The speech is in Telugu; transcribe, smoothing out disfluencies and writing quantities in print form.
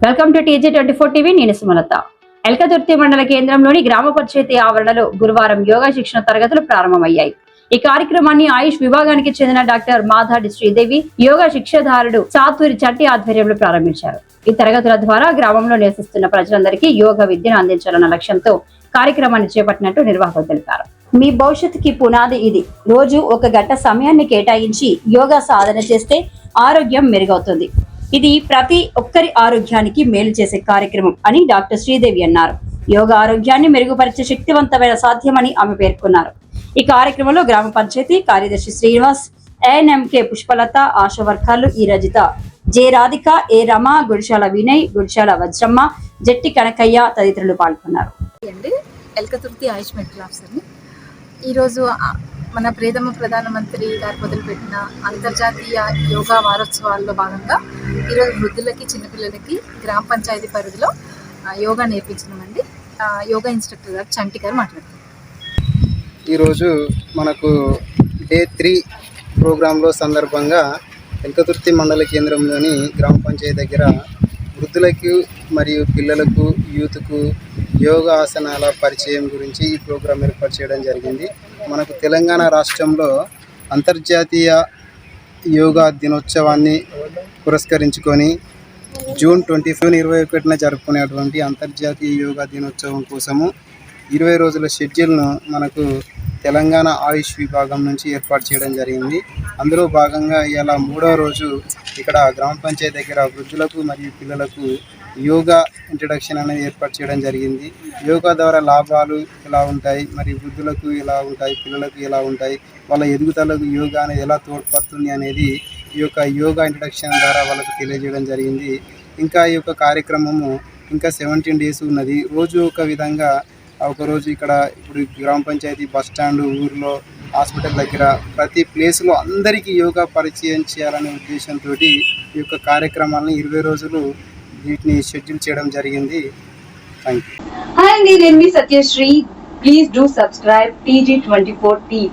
Welcome to TJ24 TV. నేను సుమలత. ఎల్కతుర్తి మండల కేంద్రంలోని గ్రామ పంచాయతీ ఆవరణలో గురువారం యోగా శిక్షణ తరగతులు ప్రారంభమయ్యాయి. ఈ కార్యక్రమాన్ని ఆయుష్ విభాగానికి చెందిన డాక్టర్ మాధాడి శ్రీదేవి, యోగా శిక్షాధారుడు చాతూరి చట్టి ఆధ్వర్యంలో ప్రారంభించారు. ఈ తరగతుల ద్వారా గ్రామంలో నివసిస్తున్న ప్రజలందరికీ యోగా విద్యను అందించాలన్న లక్ష్యంతో కార్యక్రమాన్ని చేపట్టినట్టు నిర్వాహకులు తెలిపారు. మీ భవిష్యత్తుకి పునాది ఇది. రోజు ఒక గంట సమయాన్ని కేటాయించి యోగా సాధన చేస్తే ఆరోగ్యం మెరుగవుతుంది. ఇది ప్రతి ఒక్కరి ఆరోగ్యానికి మేలు చేసే కార్యక్రమం అని డాక్టర్ శ్రీదేవి అన్నారు. యోగా ఆరోగ్యాన్ని మెరుగుపరిచే శక్తివంతమైన సాధ్యమని ఆమె పేర్కొన్నారు. ఈ కార్యక్రమంలో గ్రామ పంచాయతీ కార్యదర్శి శ్రీనివాస్, ANMK పుష్పలత, ఆశా వర్కర్లు ఈ రజిత, జె రాధిక, ఏ రమ, గుడిశాల వినయ్, గుడిశాల వజ్రమ్మ, జట్టి కనకయ్య తదితరులు పాల్గొన్నారు. ఎల్కతుర్తి ఆయుష్ మెడికల్ ఆఫీసర్ని. ఈరోజు మన ప్రియతమ ప్రధానమంత్రి గారు మొదలుపెట్టిన అంతర్జాతీయ యోగా వారోత్సవాల్లో భాగంగా ఈరోజు వృద్ధులకి, చిన్నపిల్లలకి గ్రామ పంచాయతీ పరిధిలో యోగా నేర్పించినామండి. యోగా ఇన్స్ట్రక్టర్ గారు చంటి గారు మాట్లాడుతారు. ఈరోజు మనకు డే 3 ప్రోగ్రాంలో సందర్భంగా ఎల్కతుర్తి మండల కేంద్రంలోని గ్రామ పంచాయతీ దగ్గర వృద్ధులకు మరియు పిల్లలకు, యూత్కు యోగా ఆసనాల పరిచయం గురించి ఈ ప్రోగ్రాం ఏర్పాటు చేయడం జరిగింది. మనకు తెలంగాణ రాష్ట్రంలో అంతర్జాతీయ యోగా దినోత్సవాన్ని పురస్కరించుకొని జూన్ 21న జరుపుకునేటువంటి అంతర్జాతీయ యోగా దినోత్సవం కోసము 20 రోజుల షెడ్యూల్ను మనకు తెలంగాణ ఆయుష్ విభాగం నుంచి ఏర్పాటు చేయడం జరిగింది. అందులో భాగంగా ఇలా 3వ రోజు ఇక్కడ గ్రామ పంచాయతీ దగ్గర వృద్ధులకు మరియు పిల్లలకు యోగా ఇంట్రడక్షన్ అనేది ఏర్పాటు చేయడం జరిగింది. యోగా ద్వారా లాభాలు ఎలా ఉంటాయి, మరి వృద్ధులకు ఎలా ఉంటాయి, పిల్లలకు ఎలా ఉంటాయి, వాళ్ళ ఎదుగుదలకు యోగా అనేది ఎలా తోడ్పడుతుంది అనేది ఈ యొక్క యోగా ఇంట్రడక్షన్ ద్వారా వాళ్ళకు తెలియజేయడం జరిగింది. ఇంకా ఈ యొక్క కార్యక్రమము ఇంకా 17 డేస్ ఉన్నది. రోజు ఒక విధంగా, ఒకరోజు ఇక్కడ ఇప్పుడు గ్రామ పంచాయతీ బస్ స్టాండ్, ఊర్లో, హాస్పిటల్ దగ్గర ప్రతి ప్లేస్లో అందరికీ యోగా పరిచయం చేయాలనే ఉద్దేశంతో ఈ యొక్క కార్యక్రమాలను 20 రోజులు వీటిని షెడ్యూల్ చేయడం జరిగింది. Thank you. హాయ్ అండి, నేను మీ Satyasri. Please do subscribe TJ24 TV.